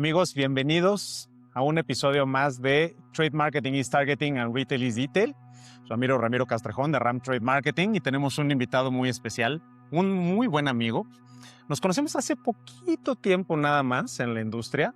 Amigos, bienvenidos a un episodio más de Trade Marketing is Targeting and Retail is Detail. Soy amigo Ramiro Castrejón de RAM Trade Marketing y tenemos un invitado muy especial, un muy buen amigo. Nos conocemos hace poquito tiempo nada más en la industria.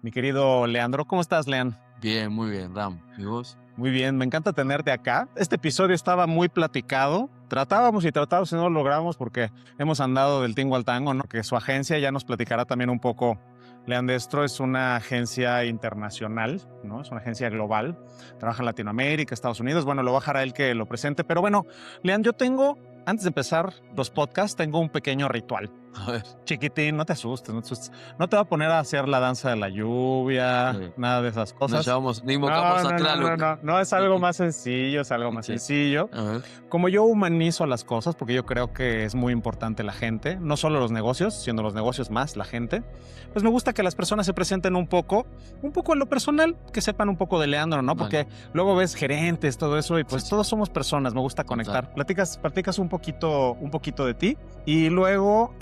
Mi querido Leandro, ¿cómo estás, Lean? Bien, muy bien, Ram. ¿Y vos? Muy bien, me encanta tenerte acá. Este episodio estaba muy platicado. Tratábamos y tratábamos y no lo logramos porque hemos andado del tingo al tango, ¿no? Que su agencia ya nos platicará también un poco. Leandestro es una agencia internacional, ¿no? Es una agencia global. Trabaja en Latinoamérica, Estados Unidos. Bueno, lo bajará él que lo presente. Pero bueno, Lean, yo tengo, antes de empezar los podcasts, tengo un pequeño ritual. A ver. Chiquitín, no te asustes, no te asustes. No te va a poner a hacer la danza de la lluvia, Sí. nada de esas cosas. Nos llevamos, ni invocamos a Tlaloc. No, es algo más sencillo, es algo más Sí. sencillo. A ver. Como yo humanizo las cosas, porque yo creo que es muy importante la gente, no solo los negocios, sino los negocios más la gente, pues me gusta que las personas se presenten un poco en lo personal, que sepan un poco de Leandro, ¿no? Porque luego ves gerentes, todo eso, y pues Sí. todos somos personas, me gusta conectar. Total. Platicas un poquito de ti, y luego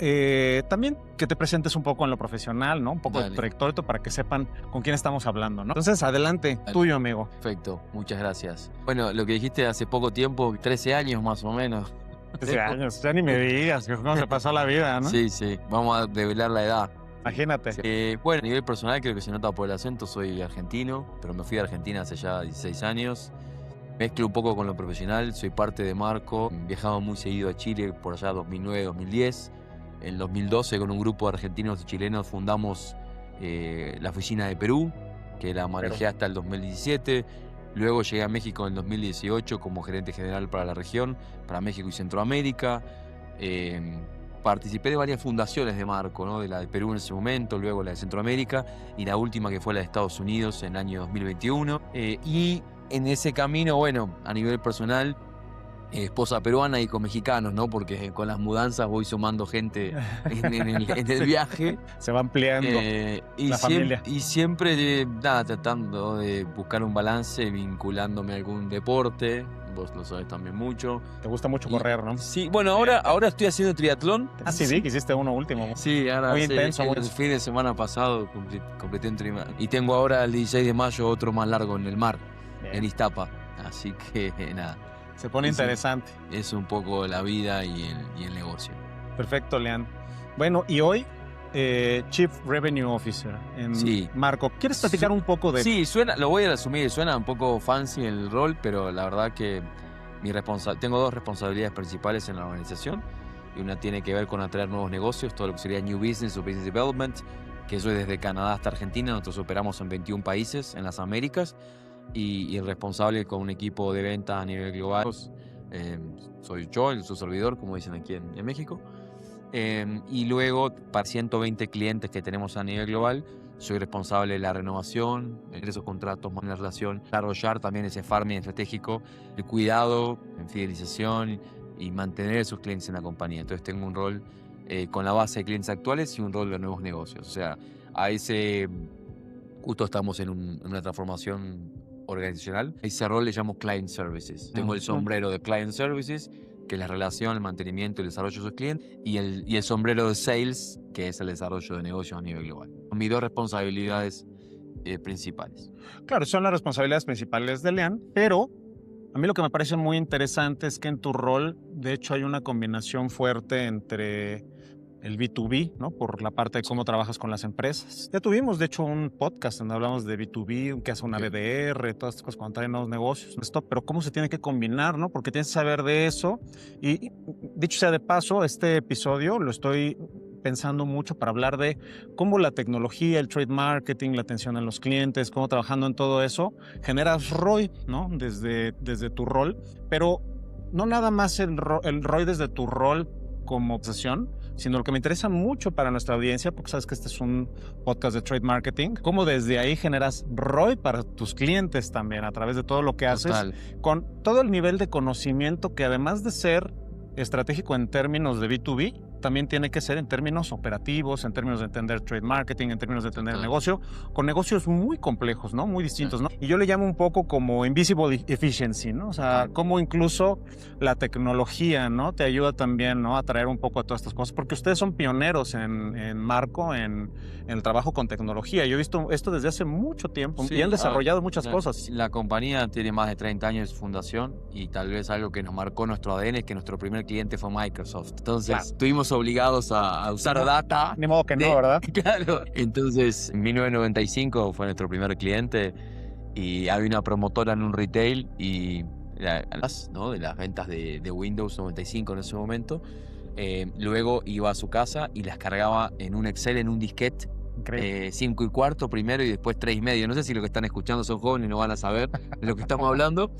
también que te presentes un poco en lo profesional, ¿no? Un poco de Dale. tu trayectoria para que sepan con quién estamos hablando, ¿no? Entonces, adelante, Dale. tuyo, amigo. Perfecto, muchas gracias. Bueno, lo que dijiste hace poco tiempo, 13 años más o menos. 13 años, ya ni me digas, cómo se pasó la vida, ¿no? Sí, sí, vamos a develar la edad. Imagínate. Bueno, a nivel personal creo que se nota por el acento, soy argentino, pero me fui a Argentina hace ya 16 años. Mezclo un poco con lo profesional, soy parte de Marco, viajaba muy seguido a Chile por allá 2009-2010. En 2012 con un grupo de argentinos y chilenos fundamos la oficina de Perú, que la manejé hasta el 2017. Luego llegué a México en el 2018 como gerente general para la región, para México y Centroamérica. Participé de varias fundaciones de Marco, ¿no? De la de Perú en ese momento, luego la de Centroamérica y la última que fue la de Estados Unidos en el año 2021. Y en ese camino, bueno, a nivel personal, esposa peruana y con mexicanos, ¿no? Porque con las mudanzas voy sumando gente en el viaje. Se va ampliando la familia. Y siempre, nada, tratando de buscar un balance, vinculándome a algún deporte. Vos lo sabés también mucho. Te gusta mucho correr, ¿no? Sí, bueno, ahora estoy haciendo triatlón. Sí, que hiciste uno último. Sí, ahora muy sí, intenso. el fin de semana pasado completé un triatlón. Y tengo ahora el 16 de mayo otro más largo en el mar, en Iztapa. Así que nada. Se pone interesante. Es un poco la vida y el negocio. Perfecto, Lean. Bueno, y hoy, Chief Revenue Officer en Marco. ¿Quieres platicar un poco de...? Sí, lo voy a asumir, suena un poco fancy el rol, pero la verdad que tengo dos responsabilidades principales en la organización. Y una tiene que ver con atraer nuevos negocios, todo lo que sería New Business o Business Development, que eso es desde Canadá hasta Argentina. Nosotros operamos en 21 países en las Américas. Y el responsable con un equipo de ventas a nivel global soy yo, su servidor, como dicen aquí en México. Y luego, para 120 clientes que tenemos a nivel global, soy responsable de la renovación, de esos contratos, más en la relación, desarrollar también ese farming estratégico, el cuidado, en fidelización y mantener a esos clientes en la compañía. Entonces tengo un rol con la base de clientes actuales y un rol de nuevos negocios. O sea, justo estamos en una transformación organizacional. A ese rol le llamo Client Services. Tengo el sombrero de Client Services, que es la relación, el mantenimiento y el desarrollo de sus clientes, y el sombrero de Sales, que es el desarrollo de negocios a nivel global. Son mis dos responsabilidades principales. Claro, son las responsabilidades principales de Lean, pero a mí lo que me parece muy interesante es que en tu rol, de hecho, hay una combinación fuerte entre el B2B, ¿no? Por la parte de cómo trabajas con las empresas. Ya tuvimos, de hecho, un podcast donde hablamos de B2B, que hace una BDR, todas estas cosas cuando traen nuevos negocios, pero cómo se tiene que combinar, ¿no? Porque tienes que saber de eso. Y dicho sea de paso, este episodio lo estoy pensando mucho para hablar de cómo la tecnología, el trade marketing, la atención a los clientes, cómo trabajando en todo eso, generas ROI, ¿no? Desde tu rol, pero no nada más el ROI desde tu rol como obsesión, sino lo que me interesa mucho para nuestra audiencia, porque sabes que este es un podcast de trade marketing, cómo desde ahí generas ROI para tus clientes también, a través de todo lo que haces, con todo el nivel de conocimiento que además de ser estratégico en términos de B2B, también tiene que ser en términos operativos, en términos de entender trade marketing, en términos de entender el Total. negocio, con negocios muy complejos, ¿no? Muy Sí. distintos, ¿no? Y yo le llamo un poco como invisible efficiency, ¿no? O sea, Total. cómo incluso la tecnología, ¿no? Te ayuda también, ¿no? A traer un poco a todas estas cosas, porque ustedes son pioneros en Marco, en el trabajo con tecnología. Yo he visto esto desde hace mucho tiempo y han desarrollado muchas cosas. La compañía tiene más de 30 años de su fundación y tal vez algo que nos marcó nuestro ADN es que nuestro primer cliente fue Microsoft. Entonces, Claro. estuvimos obligados a usar No, data. Ni modo que no, de- ¿verdad? Claro. Entonces, en 1995 fue nuestro primer cliente y había una promotora en un retail y ¿no? De las ventas de Windows 95 en ese momento. Luego iba a su casa y las cargaba en un Excel, en un disquete. Increíble. 5 y cuarto primero y después 3 y medio. No sé si lo que están escuchando son jóvenes y no van a saber de lo que estamos hablando.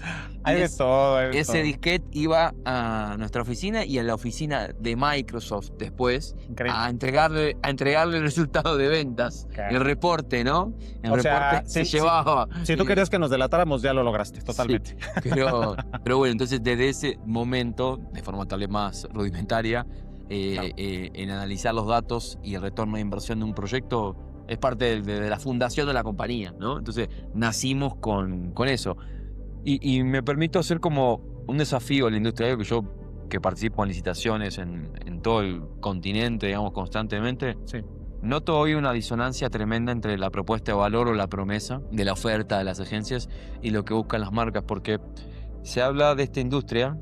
Hay Y de todo, hay de ese todo. disquete iba a nuestra oficina y a la oficina de Microsoft después Increíble. a entregarle el resultado de ventas, Claro. el reporte, ¿no? El O sea, reporte se sí, llevaba. Si tú querías que nos delatáramos, ya lo lograste, totalmente. Pero bueno, entonces desde ese momento, de forma tal vez más rudimentaria, Claro. en analizar los datos y el retorno de inversión de un proyecto es parte de la fundación de la compañía, ¿no? Entonces nacimos con eso. Y me permito hacer como un desafío a la industria, que participo en licitaciones en todo el continente, digamos, constantemente. Sí. Noto hoy una disonancia tremenda entre la propuesta de valor o la promesa de la oferta de las agencias y lo que buscan las marcas, porque se habla de esta industria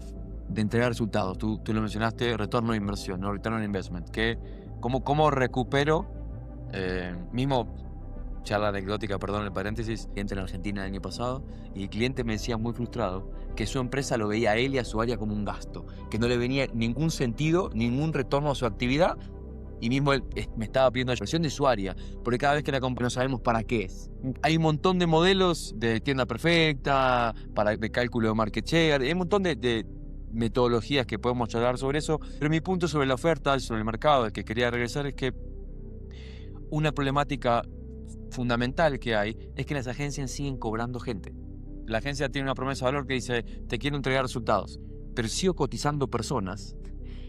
de entregar resultados. Tú lo mencionaste, retorno de inversión, ¿no? Return on investment. ¿Cómo recupero? Mismo charla anecdótica, perdón el paréntesis, cliente en Argentina el año pasado, y el cliente me decía muy frustrado que su empresa lo veía a él y a su área como un gasto, que no le venía ningún sentido, ningún retorno a su actividad, y mismo él me estaba pidiendo la versión de su área, porque cada vez que la compra no sabemos para qué es. Hay un montón de modelos de tienda perfecta, de cálculo de market share, hay un montón de metodologías que podemos charlar sobre eso, pero mi punto sobre la oferta, sobre el mercado, al que quería regresar, es que una problemática fundamental que hay es que las agencias siguen cobrando gente. La agencia tiene una promesa de valor que dice, te quiero entregar resultados, pero sigo cotizando personas.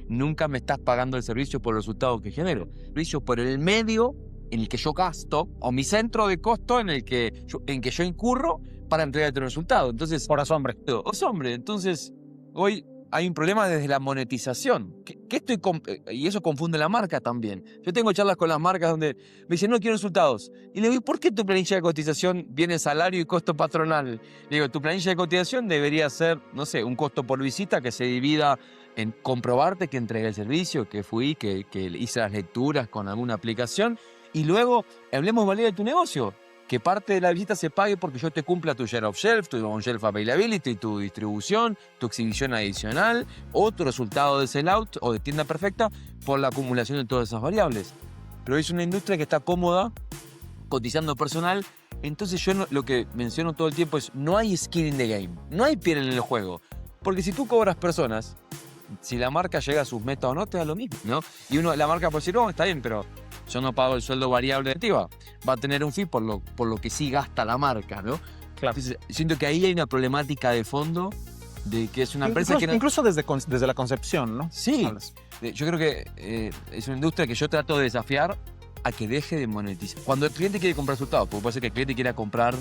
Nunca me estás pagando el servicio por los resultados que genero. El servicio por el medio en el que yo gasto o mi centro de costo en que yo incurro para entregarte el resultado. Entonces, Horas, hombre. hombre, entonces hoy hay un problema desde la monetización. Y eso confunde la marca también. Yo tengo charlas con las marcas donde me dicen, no quiero resultados. Y le digo, ¿por qué tu planilla de cotización viene salario y costo patronal? Le digo, tu planilla de cotización debería ser, no sé, un costo por visita que se divida en comprobarte que entregué el servicio, que fui, que hice las lecturas con alguna aplicación. Y luego hablemos valía de tu negocio. Que parte de la visita se pague porque yo te cumpla tu share of shelf, tu on-shelf availability, tu distribución, tu exhibición adicional, o tu resultado de sellout o de tienda perfecta por la acumulación de todas esas variables. Pero es una industria que está cómoda, cotizando personal. Entonces lo que menciono todo el tiempo es no hay skin in the game, no hay piel en el juego. Porque si tú cobras personas, si la marca llega a sus metas o no, te da lo mismo, ¿no? Y la marca puede decir, no, está bien, pero yo no pago el sueldo variable activa. Va a tener un fee por lo que sí gasta la marca, ¿no? Claro. Entonces, siento que ahí hay una problemática de fondo de que es una empresa que no... Incluso desde la concepción, ¿no? Sí, Hablas. yo creo que es una industria que yo trato de desafiar a que deje de monetizar. Cuando el cliente quiere comprar resultados, porque puede ser que el cliente quiera comprar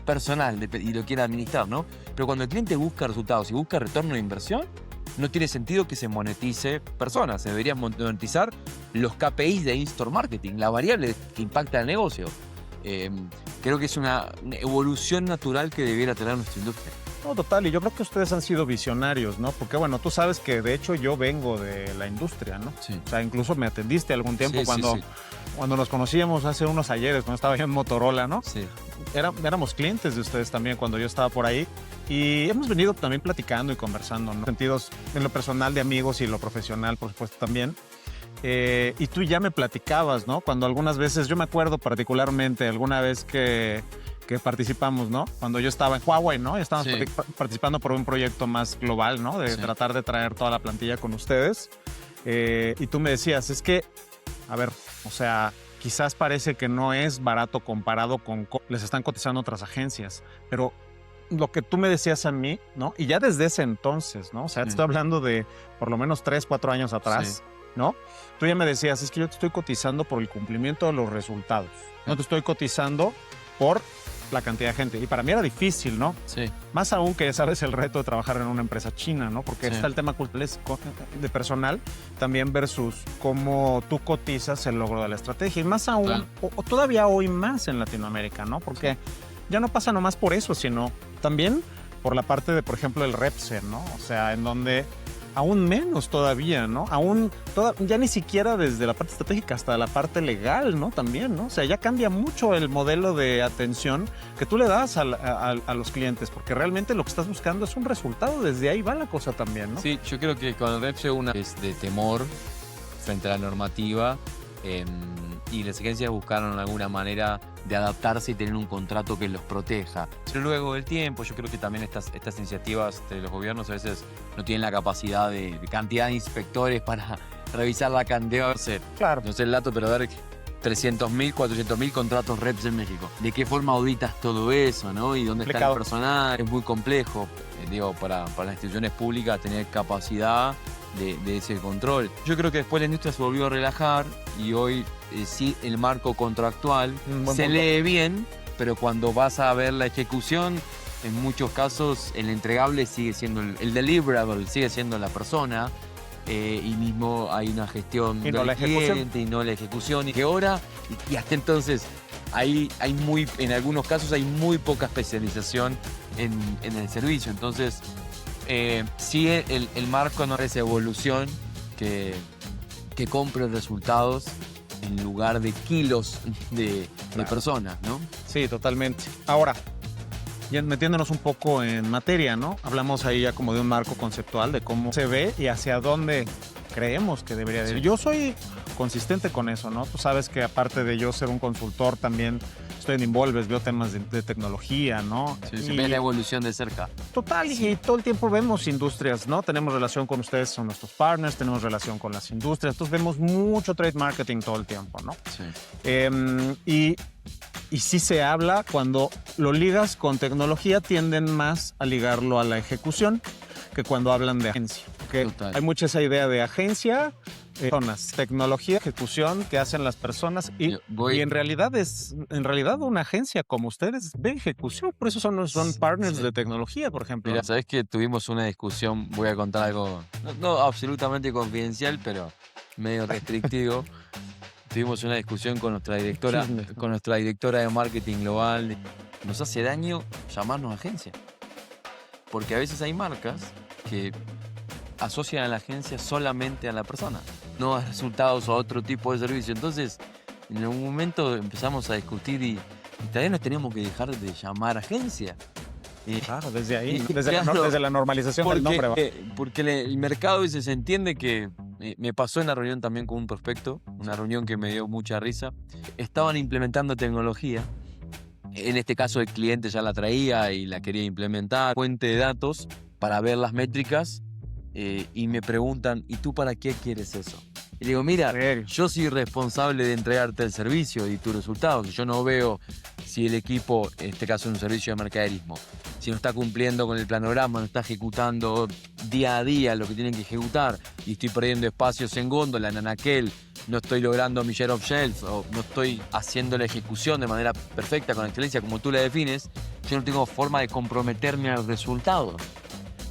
personal y lo quiera administrar, ¿no? Pero cuando el cliente busca resultados y busca retorno de inversión, no tiene sentido que se monetice personas. Se deberían monetizar los KPIs de in-store marketing, la variable que impacta el negocio. Creo que es una evolución natural que debiera tener nuestra industria. No, total, y yo creo que ustedes han sido visionarios, ¿no? Porque bueno, tú sabes que de hecho yo vengo de la industria, ¿no? Sí. O sea, incluso me atendiste algún tiempo Sí, cuando, sí. cuando nos conocíamos hace unos ayeres, cuando estaba yo en Motorola, ¿no? Sí. Éramos clientes de ustedes también cuando yo estaba por ahí y hemos venido también platicando y conversando, ¿no? Sentidos en lo personal de amigos y lo profesional, por supuesto, también. Y tú ya me platicabas, ¿no? Cuando algunas veces, yo me acuerdo particularmente alguna vez que participamos, ¿no? Cuando yo estaba en Huawei, ¿no? Estábamos Sí. participando por un proyecto más global, ¿no? De Sí. tratar de traer toda la plantilla con ustedes. Y tú me decías, es que, a ver, o sea, quizás parece que no es barato comparado con les están cotizando otras agencias, pero lo que tú me decías a mí, ¿no? Y ya desde ese entonces, ¿no? O sea, te Sí. estoy hablando de por lo menos 3, 4 años atrás. ¿no? Tú ya me decías, es que yo te estoy cotizando por el cumplimiento de los resultados. No te estoy cotizando por la cantidad de gente. Y para mí era difícil, ¿no? Sí. Más aún que ya sabes el reto de trabajar en una empresa china, ¿no? Porque Sí. está el tema cultural de personal también versus cómo tú cotizas el logro de la estrategia. Y más aún, Claro. o todavía hoy más en Latinoamérica, ¿no? Porque ya no pasa nomás por eso, sino también por la parte de, por ejemplo, el RepSer, ¿no? O sea, en donde aún menos todavía, ¿no? Ya ni siquiera desde la parte estratégica hasta la parte legal, ¿no? También, ¿no? O sea, ya cambia mucho el modelo de atención que tú le das a los clientes, porque realmente lo que estás buscando es un resultado, desde ahí va la cosa también, ¿no? Sí, yo creo que con el RepSer una es de temor frente a la normativa y las agencias buscaron alguna manera de adaptarse y tener un contrato que los proteja. Pero luego del tiempo, yo creo que también estas iniciativas de los gobiernos a veces no tienen la capacidad de cantidad de inspectores para revisar la cantidad. Claro. No sé el dato, pero dar 300.000, 400.000 contratos reps en México. ¿De qué forma auditas todo eso, no? ¿Y dónde está el personal? Es muy complejo, digo, para las instituciones públicas tener capacidad de ese control. Yo creo que después la industria se volvió a relajar y hoy sí el marco contractual se lee bien, pero cuando vas a ver la ejecución, en muchos casos el entregable sigue siendo el deliverable, sigue siendo la persona. Y mismo hay una gestión y del no la cliente y no la ejecución. Y que ahora, y hasta entonces, en algunos casos hay muy poca especialización en el servicio. Entonces, sí el marco no es evolución que compre resultados en lugar de kilos de personas, ¿no? Sí, totalmente. Ahora, ya metiéndonos un poco en materia, ¿no? Hablamos ahí ya como de un marco conceptual de cómo se ve y hacia dónde creemos que debería ir. Sí. Yo soy consistente con eso, ¿no? Tú sabes que aparte de yo ser un consultor, también estoy en Involves, veo temas de tecnología, ¿no? Sí, se ve la evolución de cerca. Total, y todo el tiempo vemos industrias, ¿no? Tenemos relación con ustedes, son nuestros partners, tenemos relación con las industrias, entonces vemos mucho trade marketing todo el tiempo, ¿no? Sí. Y sí se habla, cuando lo ligas con tecnología, tienden más a ligarlo a la ejecución que cuando hablan de agencia. Que hay mucha esa idea de agencia, personas, tecnología, ejecución que hacen las personas y en realidad una agencia como ustedes ve ejecución, por eso son partners de tecnología, por ejemplo. Mira, sabes que tuvimos una discusión, voy a contar algo, no absolutamente confidencial, pero medio restrictivo. Tuvimos una discusión con nuestra directora de marketing global. Nos hace daño llamarnos agencia. Porque a veces hay marcas que asocian a la agencia solamente a la persona, no a resultados o a otro tipo de servicio. Entonces, en algún momento empezamos a discutir y tal vez nos tenemos que dejar de llamar agencia. Claro, desde ahí, desde la normalización del nombre. Porque el mercado a veces entiende que... Me pasó en la reunión también con un prospecto, una reunión que me dio mucha risa. Estaban implementando tecnología. En este caso el cliente ya la traía y la quería implementar. Fuente de datos para ver las métricas y me preguntan, ¿y tú para qué quieres eso? Y digo, mira, yo soy responsable de entregarte el servicio y tus resultados. Yo no veo si el equipo, en este caso es un servicio de mercaderismo, si no está cumpliendo con el planograma, no está ejecutando día a día lo que tienen que ejecutar y estoy perdiendo espacios en góndola, en anaquel, no estoy logrando mi share of shelf o no estoy haciendo la ejecución de manera perfecta, con excelencia, como tú la defines, yo no tengo forma de comprometerme al resultado.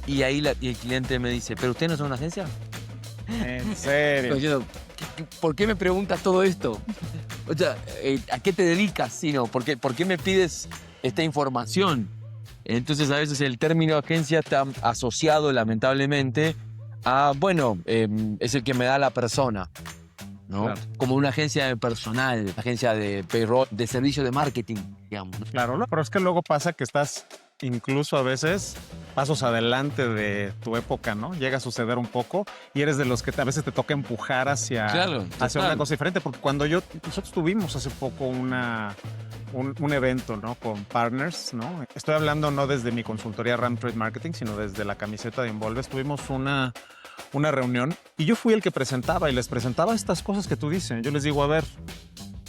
Y ahí el cliente me dice, ¿pero ustedes no son una agencia? ¿En serio? Yo, ¿por qué me preguntas todo esto? O sea, ¿a qué te dedicas? Sí, no, ¿por qué me pides esta información? Entonces a veces el término agencia está asociado lamentablemente a, bueno, es el que me da la persona, ¿no? Claro. Como una agencia de personal, agencia de payroll, de servicio de marketing, digamos, ¿no? Claro, pero es que luego pasa que estás incluso a veces pasos adelante de tu época, ¿no? Llega a suceder un poco y eres de los que a veces te toca empujar hacia una cosa diferente, porque cuando nosotros tuvimos hace poco un evento, ¿no? Con partners, ¿no? Estoy hablando no desde mi consultoría RAM Trade Marketing, sino desde la camiseta de Involves. Tuvimos una reunión y yo fui el que presentaba y les presentaba estas cosas que tú dices. Yo les digo, a ver,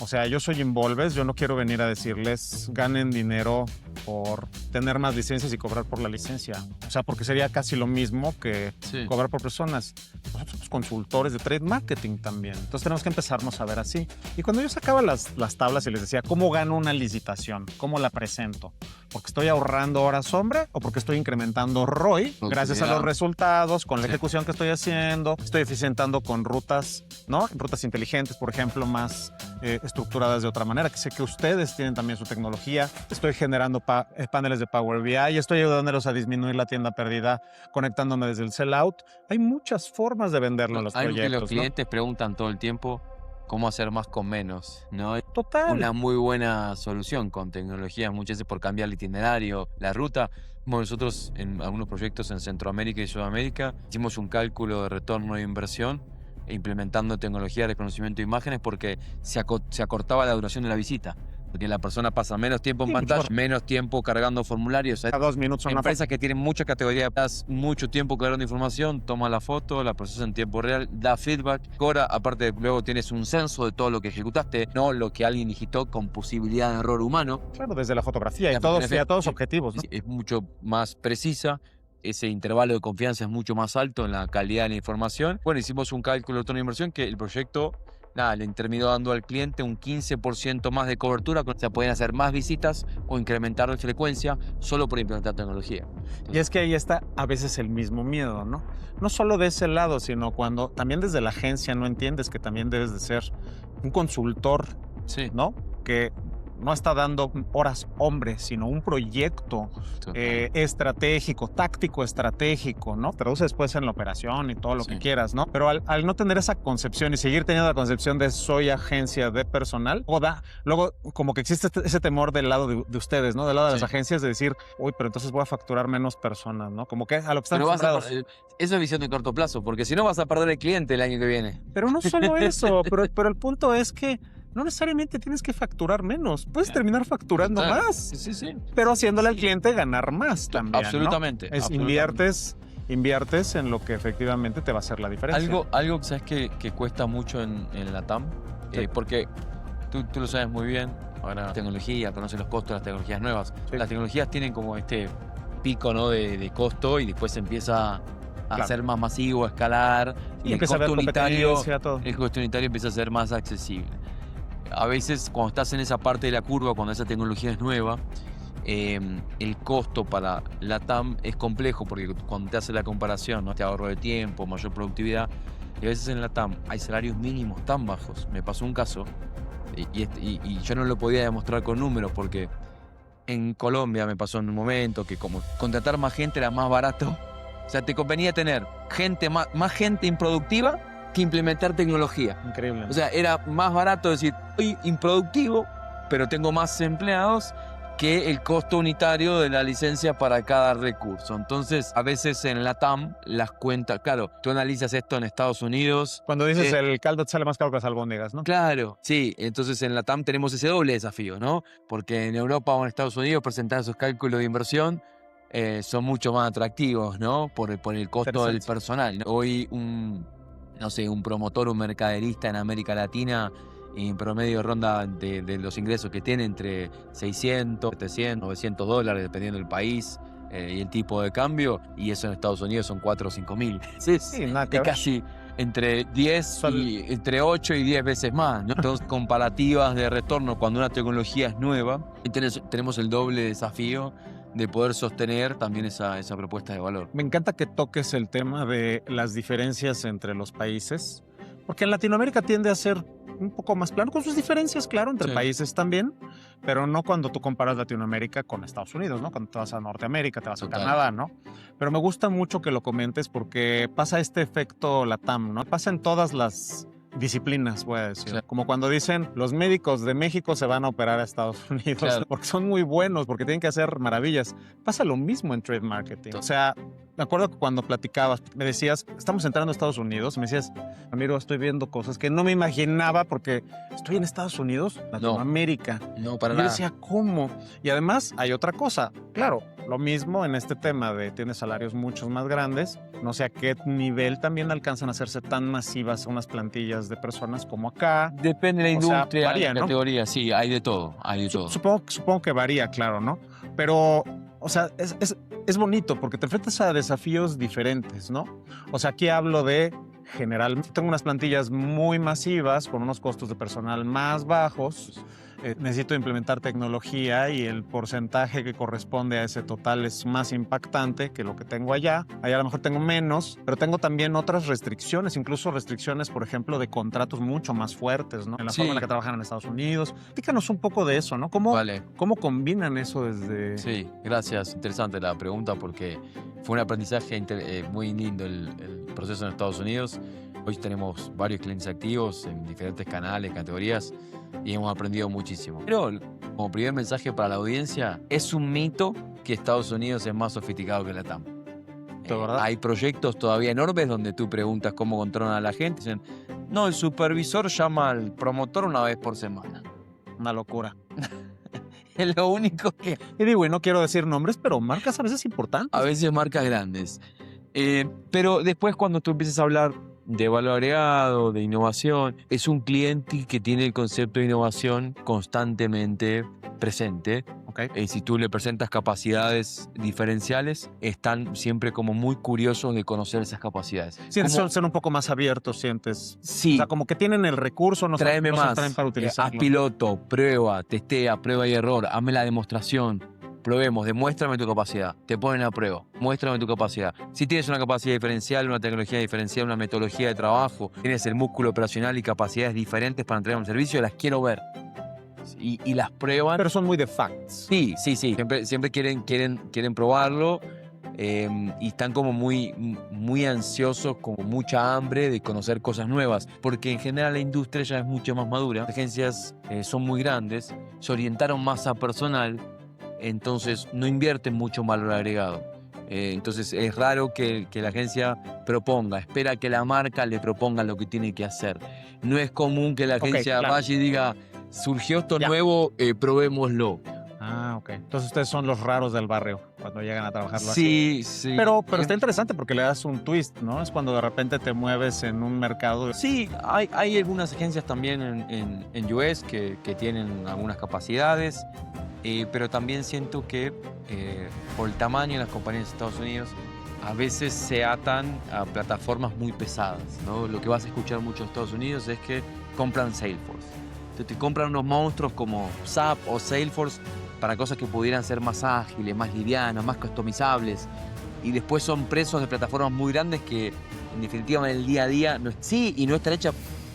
O sea, yo soy Involves, yo no quiero venir a decirles ganen dinero por tener más licencias y cobrar por la licencia. O sea, porque sería casi lo mismo que cobrar por personas. Nosotros somos consultores de trade marketing también. Entonces tenemos que empezarnos a ver así. Y cuando yo sacaba las tablas y les decía, ¿cómo gano una licitación? ¿Cómo la presento? ¿Porque estoy ahorrando horas hombre o porque estoy incrementando ROI gracias a los resultados, con la ejecución que estoy haciendo? Estoy eficientando con rutas, ¿no? Rutas inteligentes, por ejemplo, más estructuradas de otra manera, que sé que ustedes tienen también su tecnología. Estoy generando paneles de Power BI y estoy ayudándolos a disminuir la tienda perdida conectándome desde el sellout. Hay muchas formas de venderlo a los Algo proyectos, que los clientes preguntan todo el tiempo, cómo hacer más con menos, ¿no? Total. Una muy buena solución con tecnología, muchas veces por cambiar el itinerario, la ruta. Como nosotros en algunos proyectos en Centroamérica y Sudamérica hicimos un cálculo de retorno de inversión implementando tecnología de reconocimiento de imágenes porque se acortaba la duración de la visita. Porque la persona pasa menos tiempo en pantalla, menos tiempo cargando formularios. A 2 minutos son Empresas que tienen mucha categoría, das mucho tiempo cargando información, toma la foto, la procesa en tiempo real, da feedback. Ahora, aparte, luego tienes un censo de todo lo que ejecutaste, no lo que alguien digitó con posibilidad de error humano. Claro, desde la fotografía y a todos objetivos, ¿no? Es mucho más precisa. Ese intervalo de confianza es mucho más alto en la calidad de la información. Bueno, hicimos un cálculo de retorno de inversión que el proyecto le terminó dando al cliente un 15% más de cobertura. O sea, pueden hacer más visitas o incrementar la frecuencia solo por implementar tecnología. Y es que ahí está a veces el mismo miedo, ¿no? No solo de ese lado, sino cuando también desde la agencia no entiendes que también debes de ser un consultor, ¿no? Que no está dando horas hombre, sino un proyecto estratégico, táctico estratégico, ¿no? Traduce después en la operación y todo lo que quieras, ¿no? Pero al no tener esa concepción y seguir teniendo la concepción de soy agencia de personal, luego como que existe ese temor del lado de ustedes, ¿no? Del lado de las agencias de decir, uy, pero entonces voy a facturar menos personas, ¿no? Como que a lo que están acostumbrados. Eso es visión de corto plazo, porque si no vas a perder el cliente el año que viene. Pero no solo eso, pero el punto es que no necesariamente tienes que facturar menos. Puedes terminar facturando más. Sí. Pero haciéndole al cliente ganar más también. Absolutamente. ¿No? Inviertes en lo que efectivamente te va a hacer la diferencia. Algo que sabes que cuesta mucho en la TAM, porque tú lo sabes muy bien. Ahora la tecnología, conoces los costos de las tecnologías nuevas. Las tecnologías tienen como este pico, ¿no? de costo y después empieza a ser más masivo, a escalar. Y el costo unitario empieza a ser más accesible. A veces cuando estás en esa parte de la curva, cuando esa tecnología es nueva, el costo para la TAM es complejo porque cuando te hace la comparación, ¿no? Te ahorro de tiempo, mayor productividad, y a veces en la TAM hay salarios mínimos tan bajos. Me pasó un caso y yo no lo podía demostrar con números porque en Colombia me pasó en un momento que como contratar más gente era más barato. O sea, te convenía tener más gente improductiva que implementar tecnología. Increíble. O sea, era más barato decir, soy improductivo, pero tengo más empleados que el costo unitario de la licencia para cada recurso. Entonces, a veces en la TAM, las cuentas, claro, tú analizas esto en Estados Unidos. Cuando dices el caldo te sale más caro que las albóndigas, ¿no? Claro, sí. Entonces en la TAM tenemos ese doble desafío, ¿no? Porque en Europa o en Estados Unidos presentar esos cálculos de inversión son mucho más atractivos, ¿no? Por el costo del personal, ¿no? Hoy un promotor, un mercaderista en América Latina en promedio ronda de los ingresos que tiene entre 600, 700, $900, dependiendo del país y el tipo de cambio, y eso en Estados Unidos son 4 o 5 mil. Es casi entre 8 y 10 veces más, ¿no? Entonces, comparativas de retorno cuando una tecnología es nueva, tenemos el doble desafío de poder sostener también esa propuesta de valor. Me encanta que toques el tema de las diferencias entre los países, porque en Latinoamérica tiende a ser un poco más plano, con sus diferencias, claro, entre países también, pero no cuando tú comparas Latinoamérica con Estados Unidos, ¿no? Cuando te vas a Norteamérica, te vas a Canadá, ¿no? Pero me gusta mucho que lo comentes porque pasa este efecto LATAM, ¿no? Pasa en todas las disciplinas, voy a decir. Como cuando dicen, los médicos de México se van a operar a Estados Unidos porque son muy buenos, porque tienen que hacer maravillas. Pasa lo mismo en trade marketing. O sea, me acuerdo que cuando platicabas, me decías, estamos entrando a Estados Unidos, me decías, amigo, estoy viendo cosas que no me imaginaba porque estoy en Estados Unidos, Latinoamérica. No, para Y yo nada. decía, ¿cómo? Y además hay otra cosa. Claro, lo mismo en este tema de tienes salarios muchos más grandes. No sé a qué nivel también alcanzan a hacerse tan masivas unas plantillas de personas como acá. Depende de la O sea, industria, varía, la ¿no? categoría, sí, hay de todo, hay de todo. Supongo que varía, claro, ¿no? Pero, o sea, es bonito porque te enfrentas a desafíos diferentes, ¿no? O sea, aquí hablo de general. Tengo unas plantillas muy masivas con unos costos de personal más bajos. Necesito implementar tecnología y el porcentaje que corresponde a ese total es más impactante que lo que tengo allá. Allá a lo mejor tengo menos, pero tengo también otras restricciones, incluso restricciones, por ejemplo, de contratos mucho más fuertes, ¿no? En la forma en la que trabajan en Estados Unidos. Díganos un poco de eso, ¿no? Vale. ¿Cómo combinan eso desde...? Sí, gracias. Interesante la pregunta porque fue un aprendizaje muy lindo el proceso en Estados Unidos. Hoy tenemos varios clientes activos en diferentes canales, categorías y hemos aprendido muchísimo. Pero como primer mensaje para la audiencia, es un mito que Estados Unidos es más sofisticado que la TAM. ¿De verdad? Hay proyectos todavía enormes donde tú preguntas cómo controlan a la gente. Dicen, no, el supervisor llama al promotor una vez por semana. Una locura. Es lo único que... Y digo, y no quiero decir nombres, pero marcas a veces importantes. A veces marcas grandes. Pero después cuando tú empiezas a hablar de valor agregado, de innovación, es un cliente que tiene el concepto de innovación constantemente presente. Okay. Si tú le presentas capacidades diferenciales, están siempre como muy curiosos de conocer esas capacidades. Sí, son un poco más abiertos, sientes. Sí. O sea, como que tienen el recurso, no Tráeme se más. traen para utilizarlo. Haz piloto, prueba, testea, prueba y error, hazme la demostración. Probemos, demuéstrame tu capacidad. Te ponen a prueba, muéstrame tu capacidad. Si tienes una capacidad diferencial, una tecnología diferencial, una metodología de trabajo, tienes el músculo operacional y capacidades diferentes para entregar un servicio, las quiero ver. Y las prueban. Pero son muy de facts. Sí. Siempre quieren probarlo y están como muy ansiosos, como mucha hambre de conocer cosas nuevas. Porque en general la industria ya es mucho más madura. Las agencias son muy grandes, se orientaron más a personal, entonces no invierten mucho valor agregado. Entonces es raro que la agencia proponga, espera que la marca le proponga lo que tiene que hacer. No es común que la agencia vaya y diga, surgió esto nuevo, probémoslo. Ah, ok. Entonces ustedes son los raros del barrio cuando llegan a trabajarlo así. Sí. Pero está interesante porque le das un twist, ¿no? Es cuando de repente te mueves en un mercado. Sí, hay algunas agencias también en US que tienen algunas capacidades, pero también siento que por el tamaño de las compañías de Estados Unidos, a veces se atan a plataformas muy pesadas, ¿no? Lo que vas a escuchar mucho en Estados Unidos es que compran Salesforce. Entonces te compran unos monstruos como SAP o Salesforce para cosas que pudieran ser más ágiles, más livianas, más customizables. Y después son presos de plataformas muy grandes que en definitiva en el día a día no están hechas.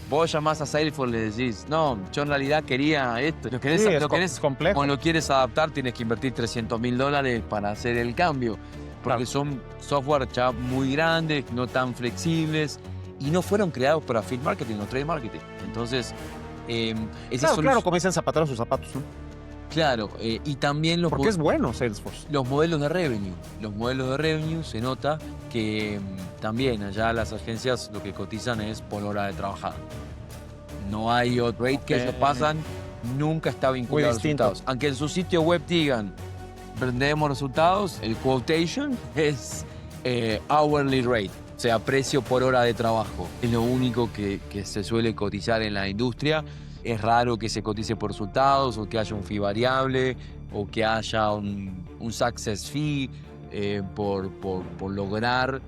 Vos llamás a Salesforce y le decís, no, yo en realidad quería esto. ¿Lo querés, es complejo. O lo quieres adaptar, tienes que invertir $300,000 para hacer el cambio. Porque son software ya muy grandes, no tan flexibles y no fueron creados para field marketing o trade marketing. Entonces, claro, como dicen zapateros a sus zapatos, ¿no? Claro, y también porque es bueno Salesforce. Los modelos de revenue. Los modelos de revenue se nota que también allá las agencias lo que cotizan es por hora de trabajar. No hay otro rate que ellos pasan, nunca está vinculado a los resultados. Aunque en su sitio web digan, vendemos resultados, el quotation es hourly rate, o sea, precio por hora de trabajo. Es lo único que se suele cotizar en la industria. Es raro que se cotice por resultados o que haya un fee variable o que haya un success fee por lograr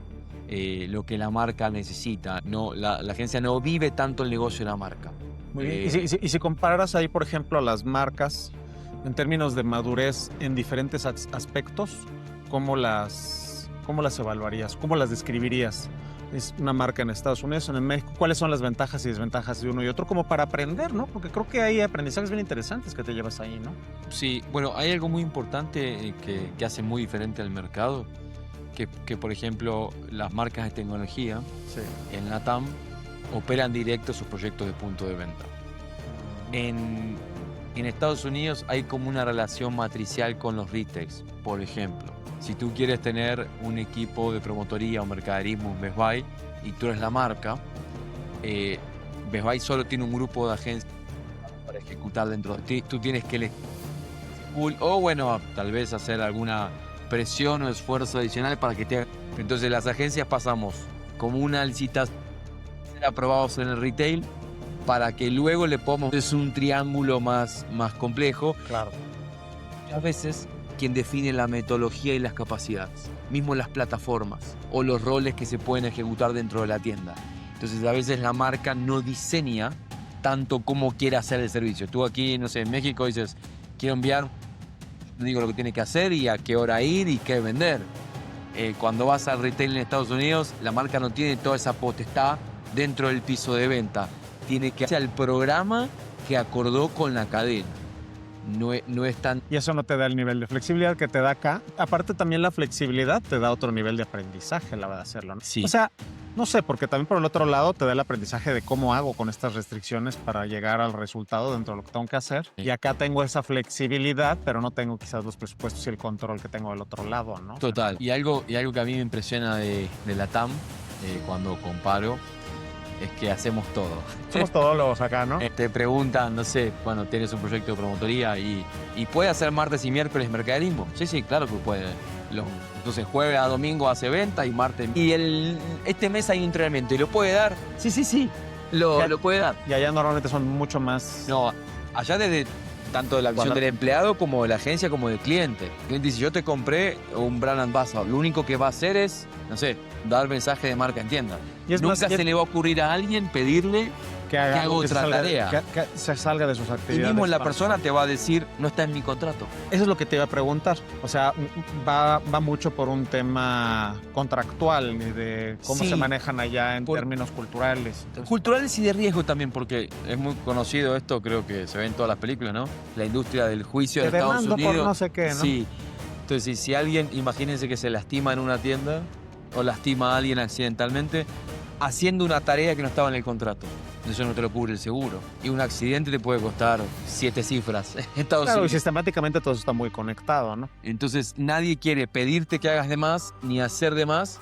lo que la marca necesita. No, la agencia no vive tanto el negocio de la marca. Muy bien. Y si comparas ahí, por ejemplo, a las marcas en términos de madurez en diferentes aspectos, ¿cómo las evaluarías? ¿Cómo las describirías? Es una marca en Estados Unidos, en México. ¿Cuáles son las ventajas y desventajas de uno y otro? Como para aprender, ¿no? Porque creo que hay aprendizajes bien interesantes que te llevas ahí, ¿no? Sí, bueno, hay algo muy importante que hace muy diferente al mercado, que por ejemplo, las marcas de tecnología en la TAM operan directo sus proyectos de punto de venta. En Estados Unidos hay como una relación matricial con los retails, por ejemplo. Si tú quieres tener un equipo de promotoría o mercaderismo en Best Buy y tú eres la marca, Best Buy solo tiene un grupo de agencias para ejecutar dentro de ti. Tú tienes que elegir o bueno, tal vez hacer alguna presión o esfuerzo adicional para que te... Entonces las agencias pasamos como una licitación, ser aprobados en el retail, para que luego le podamos... Es un triángulo más complejo. Claro. A veces quien define la metodología y las capacidades, mismo las plataformas o los roles que se pueden ejecutar dentro de la tienda. Entonces a veces la marca no diseña tanto como quiere hacer el servicio. Tú aquí, no sé, en México dices, quiero enviar, digo lo que tiene que hacer y a qué hora ir y qué vender. Cuando vas al retail en Estados Unidos, la marca no tiene toda esa potestad dentro del piso de venta. Tiene que hacer el programa que acordó con la cadena. No es tan... Y eso no te da el nivel de flexibilidad que te da acá. Aparte también la flexibilidad te da otro nivel de aprendizaje a la hora de hacerlo, ¿no? Sí. O sea, no sé, porque también por el otro lado te da el aprendizaje de cómo hago con estas restricciones para llegar al resultado dentro de lo que tengo que hacer. Sí. Y acá tengo esa flexibilidad, pero no tengo quizás los presupuestos y el control que tengo del otro lado, ¿no? Total. Y algo que a mí me impresiona de la TAM, cuando comparo, es que hacemos todo. Somos todólogos acá, ¿no? Te preguntan, no sé, bueno, tienes un proyecto de promotoría y puede hacer martes y miércoles mercaderismo. Sí, claro que puede. Entonces jueves a domingo hace venta y martes. Y este mes hay un entrenamiento y lo puede dar. Sí. Lo puede dar. Y allá normalmente son mucho más... No, allá desde tanto de la visión del empleado como de la agencia como del cliente. El cliente dice, yo te compré un brand ambassador, lo único que va a hacer es, no sé, dar mensaje de marca en tienda. Y es Nunca más, se le va a ocurrir a alguien pedirle que haga haga otra tarea. Que se salga de sus Y actividades. mismo la persona te va a decir, no está en mi contrato. Eso es lo que te iba a preguntar. O sea, va mucho por un tema contractual y de cómo Sí. se manejan allá en términos culturales. Culturales y de riesgo también, porque es muy conocido esto, creo que se ve en todas las películas, ¿no? La industria del juicio Te de Estados demando Unidos. por no sé qué, ¿no? Sí. Entonces, si alguien, imagínense que se lastima en una tienda o lastima a alguien accidentalmente haciendo una tarea que no estaba en el contrato. Eso no te lo cubre el seguro. Y un accidente te puede costar 7 cifras en Estados Claro, y Unidos. sistemáticamente todo eso está muy conectado, ¿no? Entonces, nadie quiere pedirte que hagas de más ni hacer de más,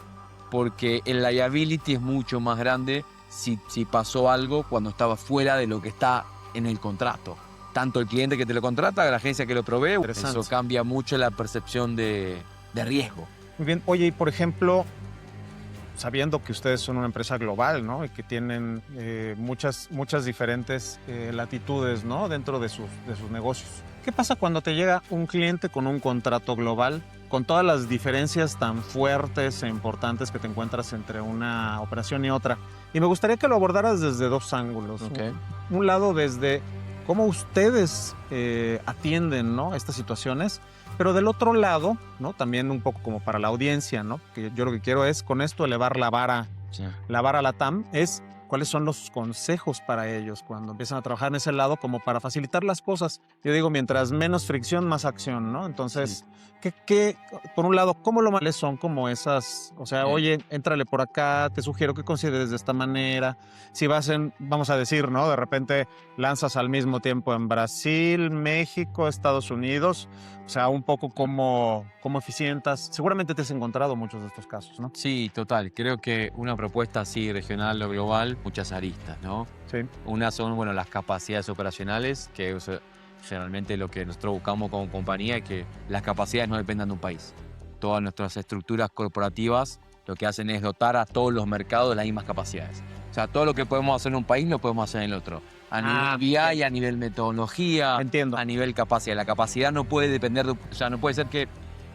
porque el liability es mucho más grande si pasó algo cuando estaba fuera de lo que está en el contrato. Tanto el cliente que te lo contrata, la agencia que lo provee, Interesante. eso cambia mucho la percepción de riesgo. Muy bien. Oye, y por ejemplo, sabiendo que ustedes son una empresa global, ¿no? Y que tienen muchas diferentes latitudes, ¿no? Dentro de sus negocios. ¿Qué pasa cuando te llega un cliente con un contrato global, con todas las diferencias tan fuertes e importantes que te encuentras entre una operación y otra? Y me gustaría que lo abordaras desde dos ángulos. Okay. Un lado desde cómo ustedes atienden, ¿no? Estas situaciones, pero del otro lado, ¿no? También un poco como para la audiencia, ¿no? Que yo lo que quiero es con esto elevar la vara a la TAM, es cuáles son los consejos para ellos cuando empiezan a trabajar en ese lado como para facilitar las cosas. Yo digo, mientras menos fricción, más acción, ¿no? Entonces, por un lado, ¿cómo lo males son como esas? O sea, oye, éntrale por acá, te sugiero que consideres de esta manera. Si vas vamos a decir, ¿no? De repente lanzas al mismo tiempo en Brasil, México, Estados Unidos. O sea, un poco cómo eficientas. Seguramente te has encontrado muchos de estos casos, ¿no? Sí, total. Creo que una propuesta así regional o global, muchas aristas, ¿no? Sí. Una son, bueno, las capacidades operacionales, que es generalmente lo que nosotros buscamos como compañía, que las capacidades no dependan de un país. Todas nuestras estructuras corporativas lo que hacen es dotar a todos los mercados de las mismas capacidades. O sea, todo lo que podemos hacer en un país lo podemos hacer en el otro. A nivel BI, a nivel metodología, Entiendo. a nivel capacidad. La capacidad no puede depender de... O sea, no puede ser que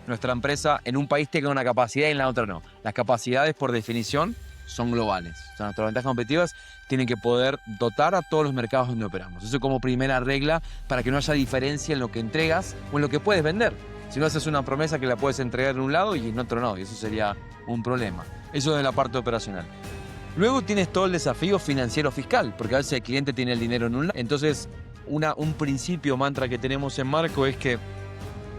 nuestra empresa en un país tenga una capacidad y en la otra no. Las capacidades, por definición, son globales. O sea, nuestras ventajas competitivas tienen que poder dotar a todos los mercados donde operamos. Eso como primera regla para que no haya diferencia en lo que entregas o en lo que puedes vender. Si no haces una promesa que la puedes entregar en un lado y en otro no, y eso sería un problema. Eso es la parte operacional. Luego tienes todo el desafío financiero fiscal, porque a veces el cliente tiene el dinero en un lado. Entonces, un principio mantra que tenemos en Marco es que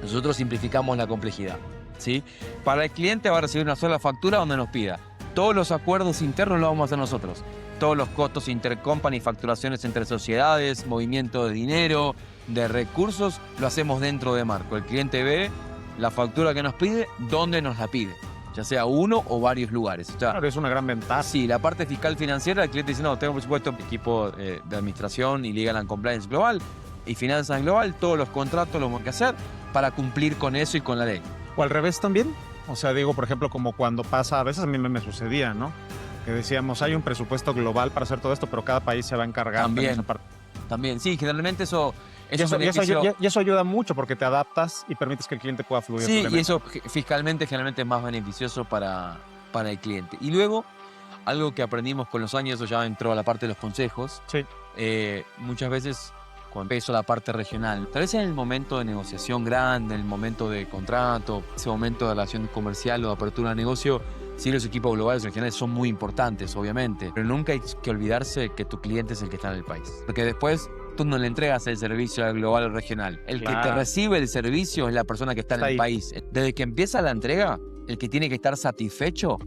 nosotros simplificamos la complejidad, ¿sí? Para el cliente va a recibir una sola factura donde nos pida. Todos los acuerdos internos los vamos a hacer nosotros. Todos los costos intercompany, facturaciones entre sociedades, movimiento de dinero, de recursos, lo hacemos dentro de Marco. El cliente ve la factura que nos pide, dónde nos la pide, ya sea uno o varios lugares. O sea, Claro, es una gran ventaja. sí, la parte fiscal financiera, el cliente dice, no, tengo por supuesto equipo de administración y Legal and Compliance global y finanzas global, todos los contratos los tengo que hacer para cumplir con eso y con la ley. O al revés también. O sea, digo, por ejemplo, como cuando pasa, a veces a mí me sucedía, ¿no? Que decíamos, hay un presupuesto global para hacer todo esto, pero cada país se va a encargar También. de esa parte. También, sí, generalmente eso Y eso ayuda mucho porque te adaptas y permites que el cliente pueda fluir. sí, y libremente. eso fiscalmente generalmente es más beneficioso para el cliente. Y luego, algo que aprendimos con los años, eso ya entró a la parte de los consejos, Sí. muchas veces cuando empezó la parte regional, tal vez en el momento de negociación grande, en el momento de contrato, ese momento de relación comercial o de apertura de negocio, sí, los equipos globales regionales son muy importantes, obviamente, pero nunca hay que olvidarse que tu cliente es el que está en el país, porque después tú no le entregas el servicio al global o regional. El que te Claro. recibe el servicio es la persona que está en Está el ahí. país. Desde que empieza la entrega, el que tiene que estar satisfecho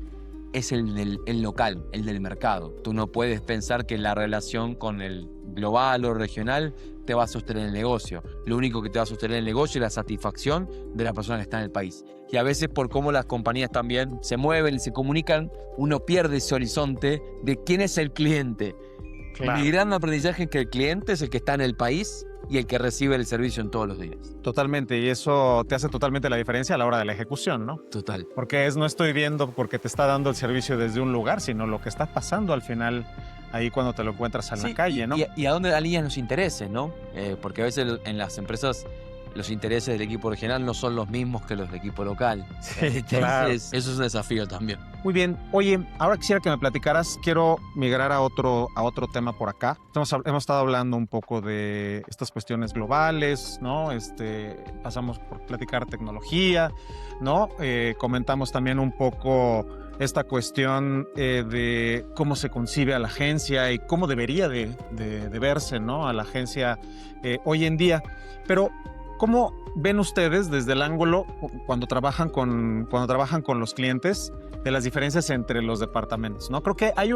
es el local, el del mercado. Tú no puedes pensar que la relación con el global o regional te va a sostener el negocio. Lo único que te va a sostener el negocio es la satisfacción de la persona que está en el país. Y a veces por cómo las compañías también se mueven y se comunican, uno pierde ese horizonte de quién es el cliente. Claro. Mi gran aprendizaje es que el cliente es el que está en el país y el que recibe el servicio en todos los días. Totalmente. Y eso te hace totalmente la diferencia a la hora de la ejecución, ¿no? Total. Porque no estoy viendo porque te está dando el servicio desde un lugar, sino lo que está pasando al final ahí cuando te lo encuentras en Sí, la calle, ¿no? Y a dónde alinean los intereses, ¿no? Porque a veces en las empresas los intereses del equipo regional no son los mismos que los del equipo local. Sí, claro. Entonces, eso es un desafío también. Muy bien. Oye, ahora quisiera que me platicaras, quiero migrar a otro tema por acá. Hemos estado hablando un poco de estas cuestiones globales, ¿no? Pasamos por platicar tecnología, ¿no? Comentamos también un poco esta cuestión de cómo se concibe a la agencia y cómo debería de verse, ¿no? A la agencia hoy en día. Pero ¿cómo ven ustedes desde el ángulo cuando trabajan con los clientes de las diferencias entre los departamentos, ¿no? Creo que hay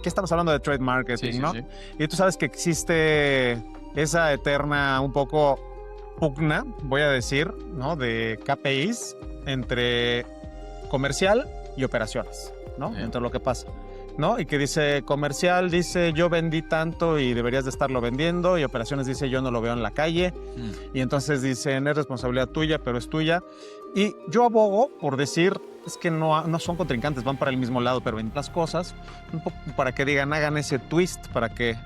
que estamos hablando de trade marketing, Sí, ¿no? sí. Y tú sabes que existe esa eterna un poco pugna, voy a decir, ¿no? De KPIs entre comercial y operaciones, ¿no? Bien. Entre lo que pasa, ¿no? Y que dice comercial, dice yo vendí tanto y deberías de estarlo vendiendo, y operaciones dice yo no lo veo en la calle, y entonces dicen es responsabilidad tuya, pero es tuya. Y yo abogo por decir, es que no son contrincantes, van para el mismo lado, pero ven las cosas, un poco para que digan, hagan ese twist, para que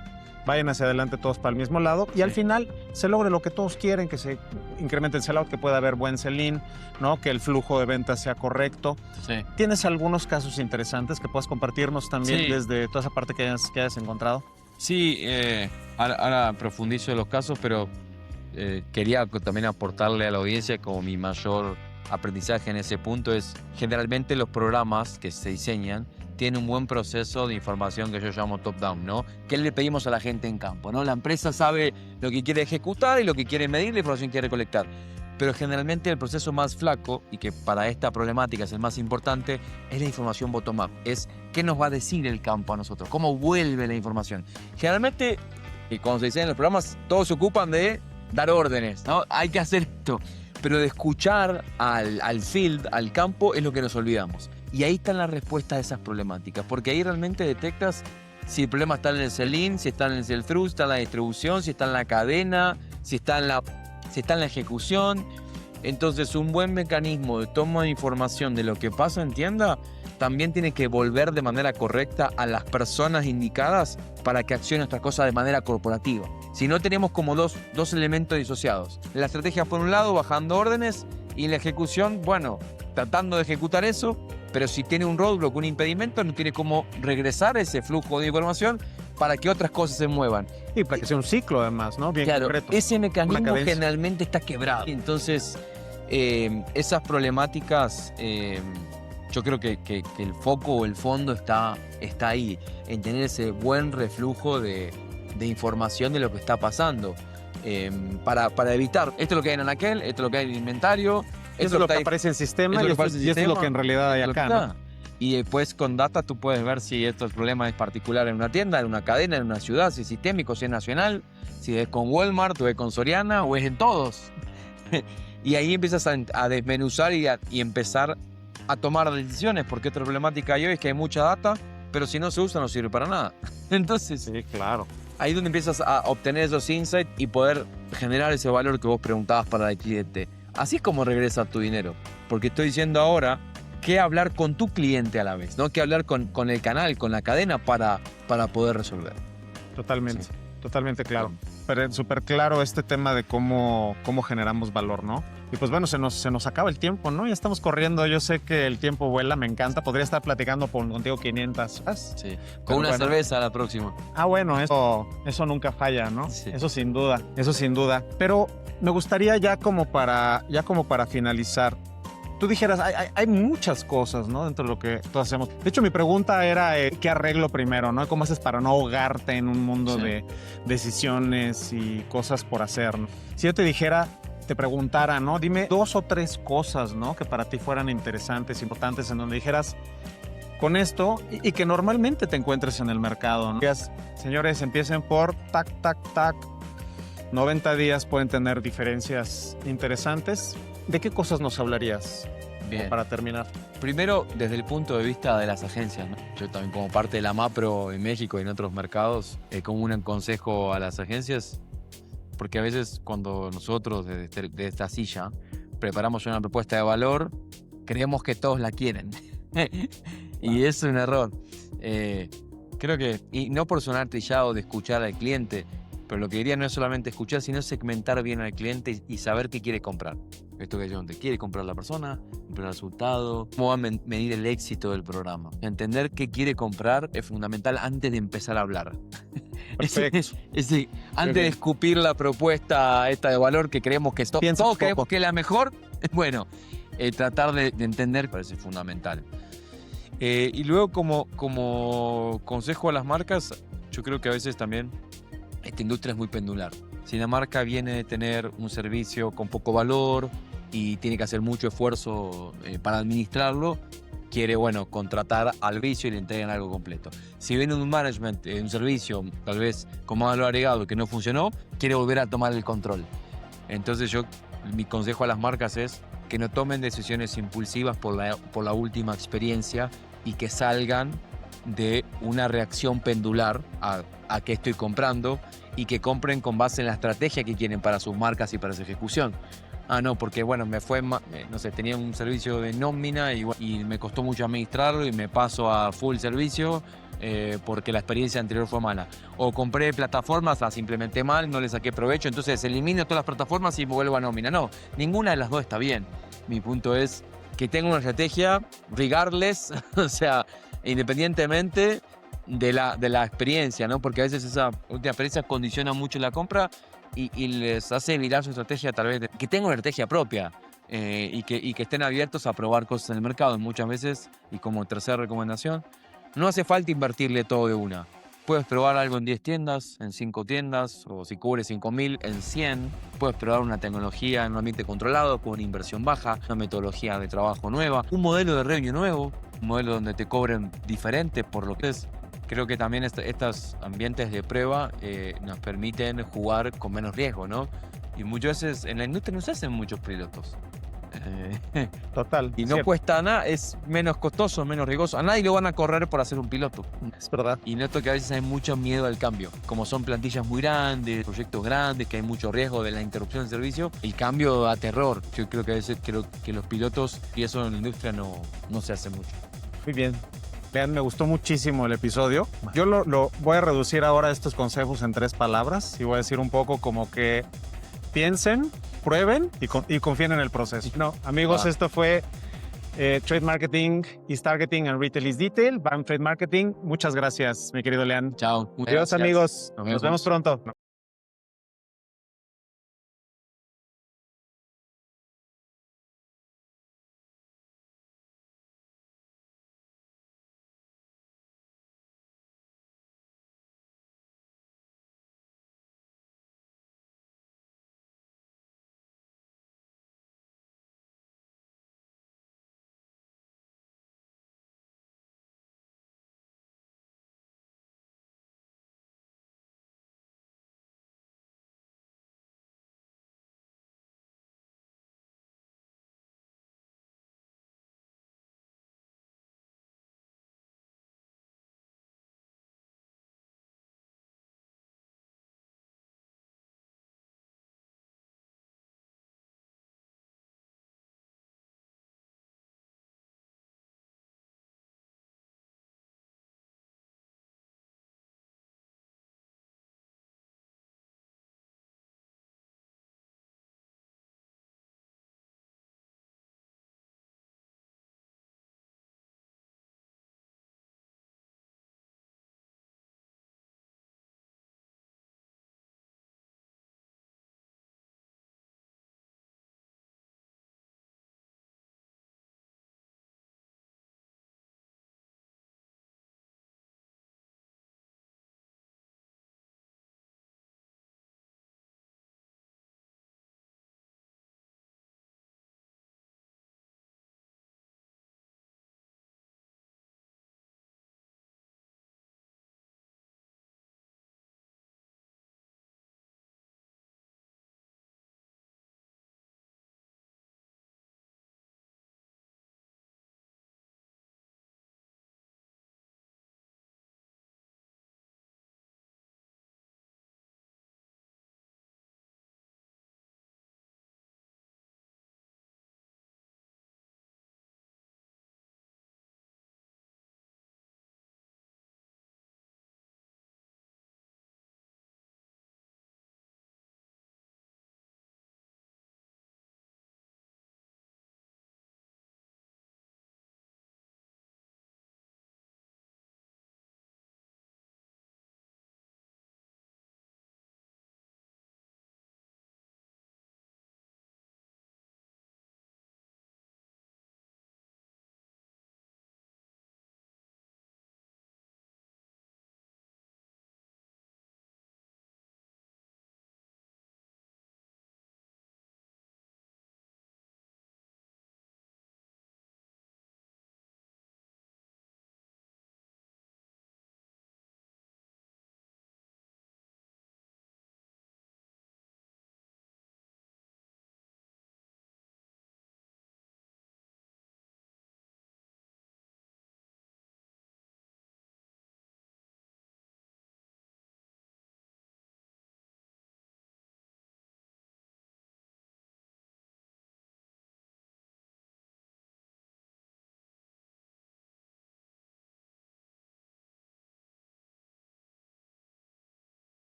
vayan hacia adelante todos para el mismo lado, y al final se logre lo que todos quieren, que se incremente el sellout, que pueda haber buen sell-in, ¿no? Que el flujo de ventas sea correcto. Sí. ¿Tienes algunos casos interesantes que puedas compartirnos también Sí. desde toda esa parte que hayas encontrado? Sí, ahora profundizo en los casos, pero quería también aportarle a la audiencia como mi mayor aprendizaje en ese punto es generalmente los programas que se diseñan tienen un buen proceso de información que yo llamo top-down, ¿no? ¿Qué le pedimos a la gente en campo, ¿no? La empresa sabe lo que quiere ejecutar y lo que quiere medir, la información que quiere recolectar. Pero generalmente el proceso más flaco, y que para esta problemática es el más importante, es la información bottom-up. Es qué nos va a decir el campo a nosotros, cómo vuelve la información. Generalmente, y cuando se diseñan los programas, todos se ocupan de dar órdenes, ¿no? Hay que hacer esto. Pero de escuchar al field, al campo, es lo que nos olvidamos. Y ahí están las respuestas a esas problemáticas, porque ahí realmente detectas si el problema está en el sell-in, si está en el sell-through, si está en la distribución, si está en la cadena, si está en la ejecución. Entonces, un buen mecanismo de toma de información de lo que pasa en tienda también tiene que volver de manera correcta a las personas indicadas para que accionen nuestras cosas de manera corporativa. Si no, tenemos como dos elementos disociados. La estrategia por un lado, bajando órdenes, y la ejecución, bueno, tratando de ejecutar eso, pero si tiene un roadblock, un impedimento, no tiene cómo regresar ese flujo de información para que otras cosas se muevan. Y para que sea un ciclo además, ¿no? Bien Claro, concreto. ese mecanismo cadencia. generalmente está quebrado. Entonces, esas problemáticas, yo creo que el foco o el fondo está ahí, en tener ese buen reflujo de información de lo que está pasando. Para evitar, esto es lo que hay en aquel, esto es lo que hay en el inventario, Eso es lo que aparece en el sistema esto y es lo que esto aparece en el y esto es lo sistema, que en realidad hay lo que acá, está. ¿no? Y después con data tú puedes ver si el problema es particular en una tienda, en una cadena, en una ciudad, si es sistémico, si es nacional, si es con Walmart o es con Soriana o es en todos. Y ahí empiezas a desmenuzar y empezar a tomar decisiones, porque otra problemática hay hoy es que hay mucha data, pero si no se usa no sirve para nada. Entonces, Sí, claro. ahí es donde empiezas a obtener esos insights y poder generar ese valor que vos preguntabas para el cliente. Así es como regresa tu dinero, porque estoy diciendo ahora que hablar con tu cliente a la vez, ¿no? Que hablar con el canal, con la cadena para poder resolver. Totalmente, Sí. totalmente claro. Pero súper claro este tema de cómo generamos valor, ¿no? Y pues bueno, se nos acaba el tiempo, ¿no? Ya estamos corriendo, yo sé que el tiempo vuela, me encanta. Podría estar platicando contigo 500 horas. Sí. Pero Con una bueno. cerveza la próxima. Ah, bueno, eso nunca falla, ¿no? Sí. Eso sin duda. Pero me gustaría ya como para finalizar, tú dijeras, hay muchas cosas, ¿no? Dentro de lo que todos hacemos. De hecho, mi pregunta era, ¿qué arreglo primero, no? ¿Cómo haces para no ahogarte en un mundo Sí. de decisiones y cosas por hacer, ¿no? Si yo te preguntara, ¿no? Dime 2 o 3 cosas, ¿no? Que para ti fueran interesantes, importantes, en donde dijeras, con esto, y que normalmente te encuentres en el mercado, ¿no? Digas, señores, empiecen por tac, tac, tac. 90 días pueden tener diferencias interesantes. ¿De qué cosas nos hablarías? Bien. Para terminar. Primero, desde el punto de vista de las agencias, ¿no? Yo también como parte de la Mapro en México y en otros mercados, como un consejo a las agencias, porque a veces cuando nosotros de esta silla preparamos una propuesta de valor, creemos que todos la quieren. Y es un error. Creo que, y no por sonar trillado de escuchar al cliente, pero lo que diría no es solamente escuchar, sino segmentar bien al cliente y saber qué quiere comprar. Esto que yo te quiere comprar la persona, comprar el resultado, cómo va a medir el éxito del programa. Entender qué quiere comprar es fundamental antes de empezar a hablar. Perfecto. Antes de escupir la propuesta esta de valor que creemos que todos creemos que es la mejor, bueno, tratar de entender parece fundamental. Y luego como consejo a las marcas, yo creo que a veces también esta industria es muy pendular. Si una marca viene de tener un servicio con poco valor y tiene que hacer mucho esfuerzo para administrarlo, quiere, contratar al servicio y le entregan algo completo. Si viene un management, un servicio, tal vez con más valor agregado que no funcionó, quiere volver a tomar el control. Entonces mi consejo a las marcas es que no tomen decisiones impulsivas por la última experiencia y que salgan de una reacción pendular a qué estoy comprando y que compren con base en la estrategia que quieren para sus marcas y para su ejecución. No, porque me fue, no sé, tenía un servicio de nómina y me costó mucho administrarlo y me paso a full servicio porque la experiencia anterior fue mala. O compré plataformas, las implementé mal, no le saqué provecho, entonces elimino todas las plataformas y vuelvo a nómina. No, ninguna de las dos está bien. Mi punto es que tenga una estrategia regardless, o sea, independientemente de la experiencia, ¿no? Porque a veces esa última experiencia condiciona mucho la compra y les hace virar su estrategia tal vez que tengan una estrategia propia y que estén abiertos a probar cosas en el mercado. Muchas veces, y como tercera recomendación, no hace falta invertirle todo de una. Puedes probar algo en 10 tiendas, en 5 tiendas, o si cubre 5.000, en 100. Puedes probar una tecnología en un ambiente controlado, con una inversión baja, una metodología de trabajo nueva, un modelo de revenue nuevo, un modelo donde te cobren diferente por lo que es. Creo que también estos ambientes de prueba nos permiten jugar con menos riesgo, ¿no? Y muchas veces en la industria no se hacen muchos pilotos. Total. Y no cuesta nada, es menos costoso, menos riesgoso. A nadie lo van a correr por hacer un piloto. Es verdad. Y noto que a veces hay mucho miedo al cambio. Como son plantillas muy grandes, proyectos grandes, que hay mucho riesgo de la interrupción del servicio, el cambio da terror. Yo creo que a veces que los pilotos, y eso en la industria no se hace mucho. Muy bien. Lean, me gustó muchísimo el episodio. Yo lo voy a reducir ahora estos consejos en 3 palabras y voy a decir un poco como que piensen, prueben y confíen en el proceso. No, amigos, esto fue Trade Marketing is Targeting and Retail is Detail, BAM Trade Marketing. Muchas gracias, mi querido Lean. Chao. Adiós, amigos. Nos vemos pronto.